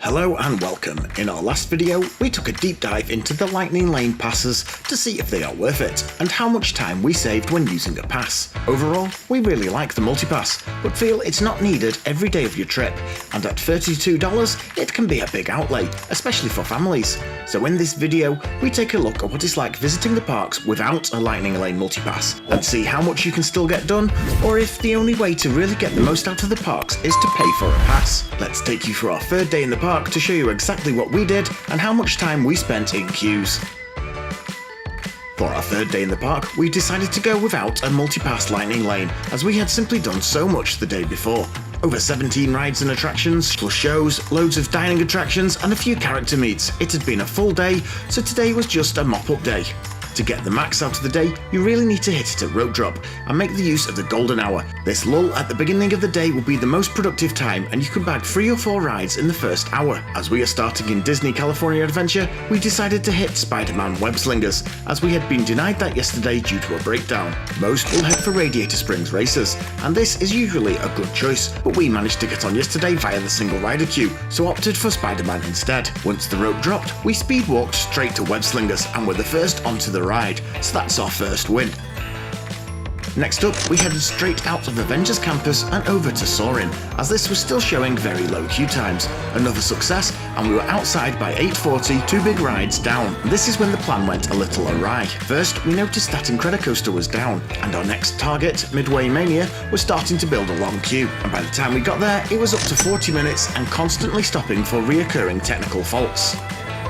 Hello and welcome. In our last video, we took a deep dive into the Lightning Lane passes to see if they are worth it, and how much time we saved when using a pass. Overall, we really like the multipass, but feel it's not needed every day of your trip, and at $32, it can be a big outlay, especially for families. So in this video, we take a look at what it's like visiting the parks without a Lightning Lane multipass, and see how much you can still get done, or if the only way to really get the most out of the parks is to pay for a pass. Let's take you through our third day in the park to show you exactly what we did and how much time we spent in queues. For our third day in the park, we decided to go without a multipass Lightning Lane, as we had simply done so much the day before. Over 17 rides and attractions, plus shows, loads of dining attractions and a few character meets. It had been a full day, so today was just a mop-up day. To get the max out of the day, you really need to hit it at Ropedrop and make the use of the golden hour. This lull at the beginning of the day will be the most productive time, and you can bag 3 or 4 rides in the first hour. As we are starting in Disney California Adventure, we decided to hit Spider-Man Web Slingers, as we had been denied that yesterday due to a breakdown. Most will head for Radiator Springs races, and this is usually a good choice, but we managed to get on yesterday via the single rider queue, so opted for Spider-Man instead. Once the rope dropped, we speed walked straight to Web Slingers and were the first onto the ride, so that's our first win. Next up, we headed straight out of Avengers Campus and over to Soarin', as this was still showing very low queue times. Another success, and we were outside by 8:40, 2 big rides down. This is when the plan went a little awry. First, we noticed that Incredicoaster was down, and our next target, Midway Mania, was starting to build a long queue, and by the time we got there, it was up to 40 minutes and constantly stopping for reoccurring technical faults.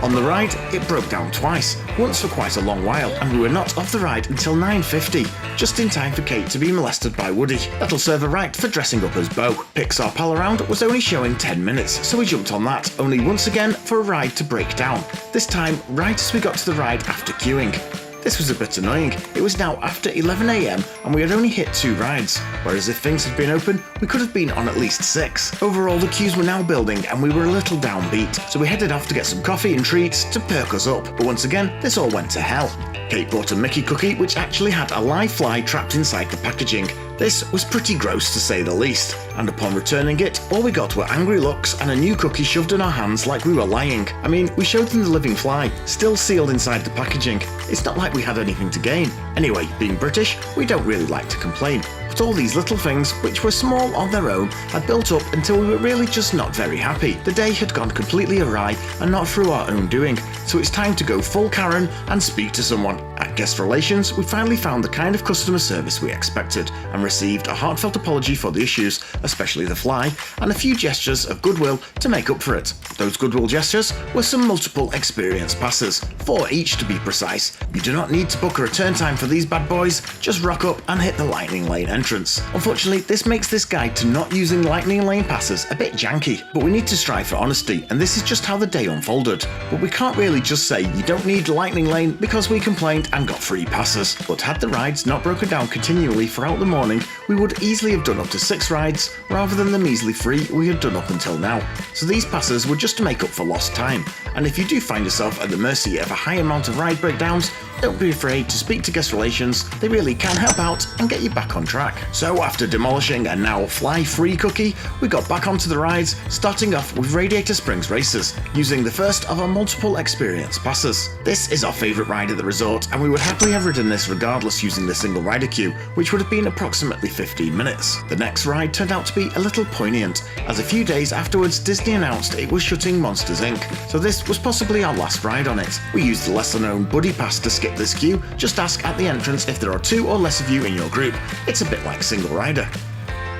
On the ride, it broke down twice, once for quite a long while, and we were not off the ride until 9:50, just in time for Kate to be molested by Woody. That'll serve her right for dressing up as Bo. Pixar Pal Around was only showing 10 minutes, so we jumped on that, only once again for a ride to break down, this time right as we got to the ride after queuing. This was a bit annoying. It was now after 11 AM and we had only hit 2 rides, whereas if things had been open, we could have been on at least 6. Overall, the queues were now building and we were a little downbeat, so we headed off to get some coffee and treats to perk us up, but once again, this all went to hell. Kate bought a Mickey cookie which actually had a live fly trapped inside the packaging. This was pretty gross to say the least, and upon returning it, all we got were angry looks and a new cookie shoved in our hands like we were lying. I mean, we showed them the living fly, still sealed inside the packaging. It's not like we had anything to gain. Anyway, being British, we don't really like to complain. But all these little things, which were small on their own, had built up until we were really just not very happy. The day had gone completely awry and not through our own doing, so it's time to go full Karen and speak to someone. At Guest Relations, we finally found the kind of customer service we expected and received a heartfelt apology for the issues, especially the fly, and a few gestures of goodwill to make up for it. Those goodwill gestures were some multiple experience passes, 4 each to be precise. You do not need to book a return time for these bad boys, just rock up and hit the Lightning Lane entrance. Unfortunately, this makes this guide to not using Lightning Lane passes a bit janky, but we need to strive for honesty, and this is just how the day unfolded. But we can't really just say you don't need Lightning Lane because we complained and got free passes. But had the rides not broken down continually throughout the morning, we would easily have done up to 6 rides rather than the measly 3 we had done up until now. So these passes were just to make up for lost time, and if you do find yourself at the mercy of a high amount of ride breakdowns, don't be afraid to speak to Guest Relations. They really can help out and get you back on track. So after demolishing a now fly-free cookie, we got back onto the rides, starting off with Radiator Springs races, using the first of our multiple experience passes. This is our favourite ride at the resort, and we would happily have ridden this regardless using the single rider queue, which would have been approximately 15 minutes. The next ride turned out to be a little poignant, as a few days afterwards Disney announced it was shutting Monsters Inc., so this was possibly our last ride on it. We used the lesser known Buddy Pass to skip this queue. Just ask at the entrance if there are 2 or less of you in your group. It's a bit like single rider.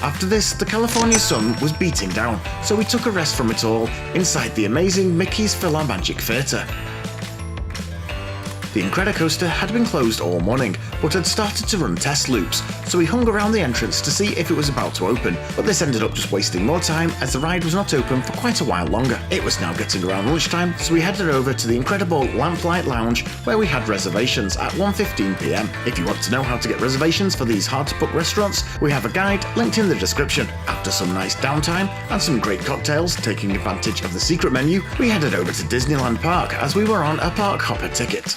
After this, the California sun was beating down, so we took a rest from it all inside the amazing Mickey's PhilharMagic Theatre. The Incredicoaster had been closed all morning, but had started to run test loops, so we hung around the entrance to see if it was about to open, but this ended up just wasting more time as the ride was not open for quite a while longer. It was now getting around lunchtime, so we headed over to the incredible Lamplight Lounge, where we had reservations at 1:15 PM. If you want to know how to get reservations for these hard-to-book restaurants, we have a guide linked in the description. After some nice downtime and some great cocktails, taking advantage of the secret menu, we headed over to Disneyland Park as we were on a park hopper ticket.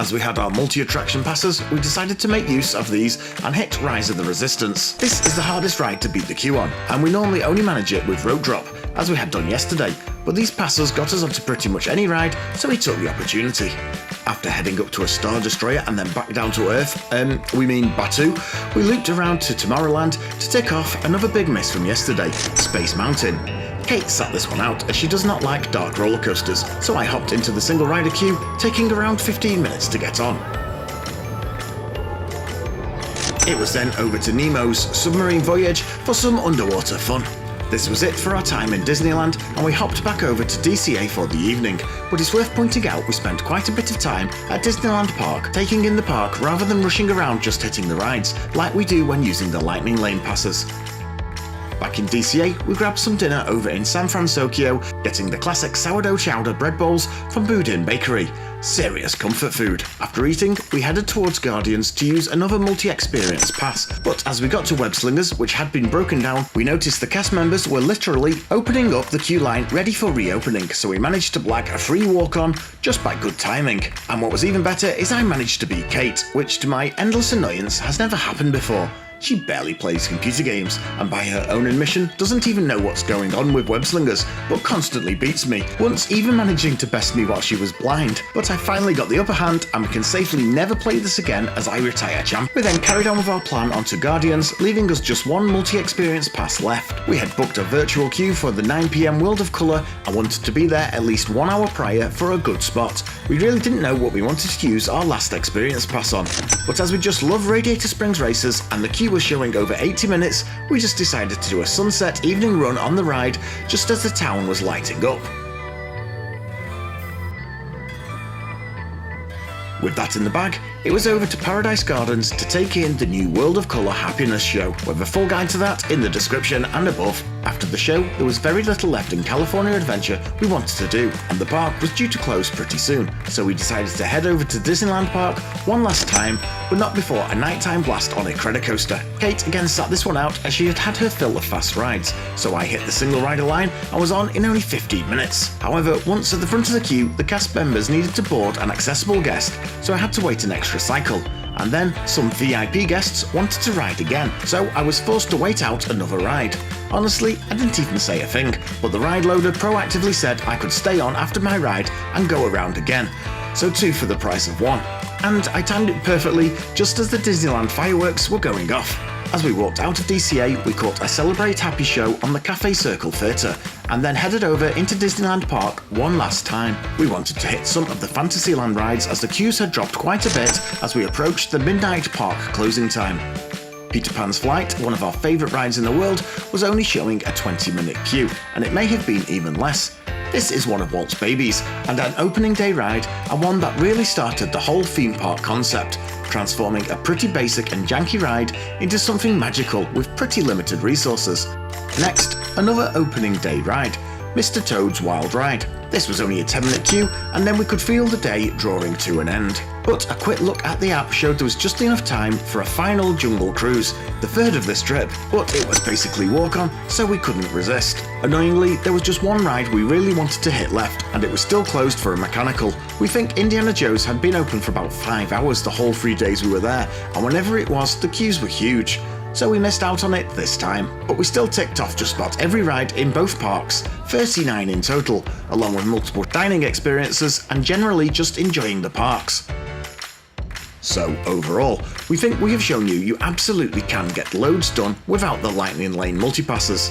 As we had our multi-attraction passes, we decided to make use of these and hit Rise of the Resistance. This is the hardest ride to beat the queue on, and we normally only manage it with Ropedrop, as we had done yesterday, but these passes got us onto pretty much any ride, so we took the opportunity. After heading up to a Star Destroyer and then back down to Earth, Batu, we looped around to Tomorrowland to tick off another big miss from yesterday, Space Mountain. Kate sat this one out as she does not like dark roller coasters, so I hopped into the single rider queue, taking around 15 minutes to get on. It was then over to Nemo's submarine voyage for some underwater fun. This was it for our time in Disneyland, and we hopped back over to DCA for the evening, but it's worth pointing out we spent quite a bit of time at Disneyland Park, taking in the park rather than rushing around just hitting the rides, like we do when using the Lightning Lane passes. Back in DCA, we grabbed some dinner over in San Francisco, getting the classic sourdough chowder bread bowls from Boudin Bakery. Serious comfort food. After eating, we headed towards Guardians to use another multi-experience pass, but as we got to Web Slingers, which had been broken down, we noticed the cast members were literally opening up the queue line ready for reopening, so we managed to blag a free walk-on just by good timing. And what was even better is I managed to beat Kate, which to my endless annoyance has never happened before. She barely plays computer games, and by her own admission doesn't even know what's going on with Web Slingers, but constantly beats me, once even managing to best me while she was blind. But I finally got the upper hand, and we can safely never play this again as I retire champ. We then carried on with our plan onto Guardians, leaving us just one multi-experience pass left. We had booked a virtual queue for the 9 PM World of Colour and wanted to be there at least 1 hour prior for a good spot. We really didn't know what we wanted to use our last experience pass on, but as we just love Radiator Springs races and the queue was showing over 80 minutes, we just decided to do a sunset evening run on the ride just as the town was lighting up. With that in the bag, it was over to Paradise Gardens to take in the new World of Colour Happiness show, with a full guide to that in the description and above. After the show, there was very little left in California Adventure we wanted to do, and the park was due to close pretty soon, so we decided to head over to Disneyland Park one last time, but not before a nighttime blast on a Credicoaster. Kate again sat this one out as she had had her fill of fast rides, so I hit the single rider line and was on in only 15 minutes. However, once at the front of the queue, the cast members needed to board an accessible guest, so I had to wait an extra cycle. And then some VIP guests wanted to ride again, so I was forced to wait out another ride. Honestly, I didn't even say a thing, but the ride loader proactively said I could stay on after my ride and go around again, so 2 for the price of 1. And I timed it perfectly just as the Disneyland fireworks were going off. As we walked out of DCA, we caught a Celebrate Happy show on the Cafe Circle Theatre, and then headed over into Disneyland Park one last time. We wanted to hit some of the Fantasyland rides as the queues had dropped quite a bit as we approached the midnight park closing time. Peter Pan's Flight, one of our favourite rides in the world, was only showing a 20-minute queue, and it may have been even less. This is one of Walt's babies, and an opening day ride, and one that really started the whole theme park concept, transforming a pretty basic and janky ride into something magical with pretty limited resources. Next, another opening day ride, Mr. Toad's Wild Ride. This was only a 10-minute queue, and then we could feel the day drawing to an end. But a quick look at the app showed there was just enough time for a final jungle cruise, the third of this trip, but it was basically walk-on, so we couldn't resist. Annoyingly, there was just one ride we really wanted to hit left, and it was still closed for a mechanical. We think Indiana Joe's had been open for about 5 hours the whole 3 days we were there, and whenever it was, the queues were huge. So we missed out on it this time, but we still ticked off just about every ride in both parks, 39 in total, along with multiple dining experiences and generally just enjoying the parks. So overall, we think we have shown you absolutely can get loads done without the Lightning Lane multipasses.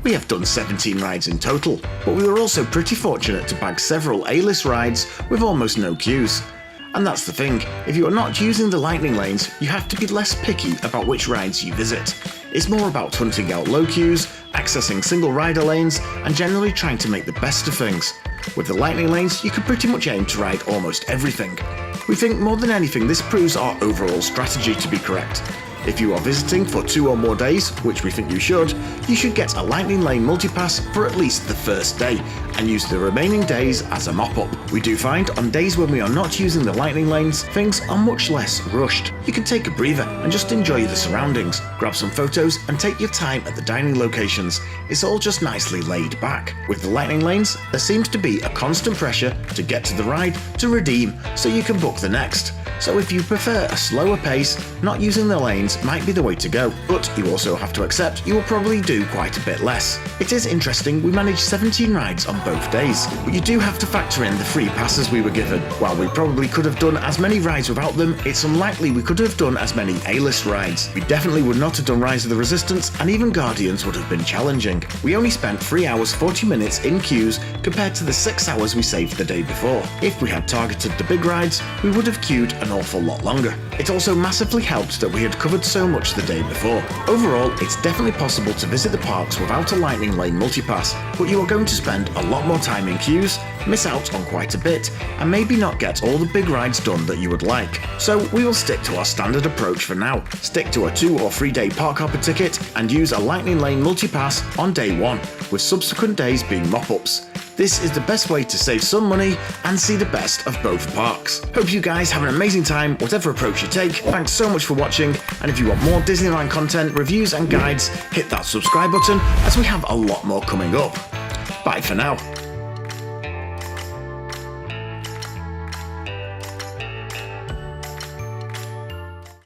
We have done 17 rides in total, but we were also pretty fortunate to bag several A-list rides with almost no queues. And that's the thing, if you are not using the Lightning Lanes, you have to be less picky about which rides you visit. It's more about hunting out low queues, accessing single rider lanes, and generally trying to make the best of things. With the Lightning Lanes, you can pretty much aim to ride almost everything. We think more than anything this proves our overall strategy to be correct. If you are visiting for 2 or more days, which we think you should get a Lightning Lane multipass for at least the first day, and use the remaining days as a mop-up. We do find on days when we are not using the lightning lanes, things are much less rushed. You can take a breather and just enjoy the surroundings, grab some photos and take your time at the dining locations. It's all just nicely laid back. With the lightning lanes, there seems to be a constant pressure to get to the ride to redeem so you can book the next. So if you prefer a slower pace, not using the lanes might be the way to go, but you also have to accept you will probably do quite a bit less. It is interesting we managed 17 rides on both days, but you do have to factor in the free passes we were given. While we probably could have done as many rides without them, it's unlikely we could have done as many A-list rides. We definitely would not have done Rise of the Resistance, and even Guardians would have been challenging. We only spent 3 hours 40 minutes in queues compared to the 6 hours we saved the day before. If we had targeted the big rides, we would have queued an awful lot longer. It also massively helped that we had covered so much the day before. Overall, it's definitely possible to visit the parks without a lightning lane multipass, but you are going to spend a lot more time in queues, miss out on quite a bit, and maybe not get all the big rides done that you would like. So we will stick to our standard approach for now. Stick to a 2 or 3 day park hopper ticket and use a lightning lane multipass on day 1, with subsequent days being mop-ups. This is the best way to save some money and see the best of both parks. Hope you guys have an amazing time, whatever approach you take. Thanks so much for watching, and if you want more Disneyland content, reviews and guides, hit that subscribe button as we have a lot more coming up. Bye for now.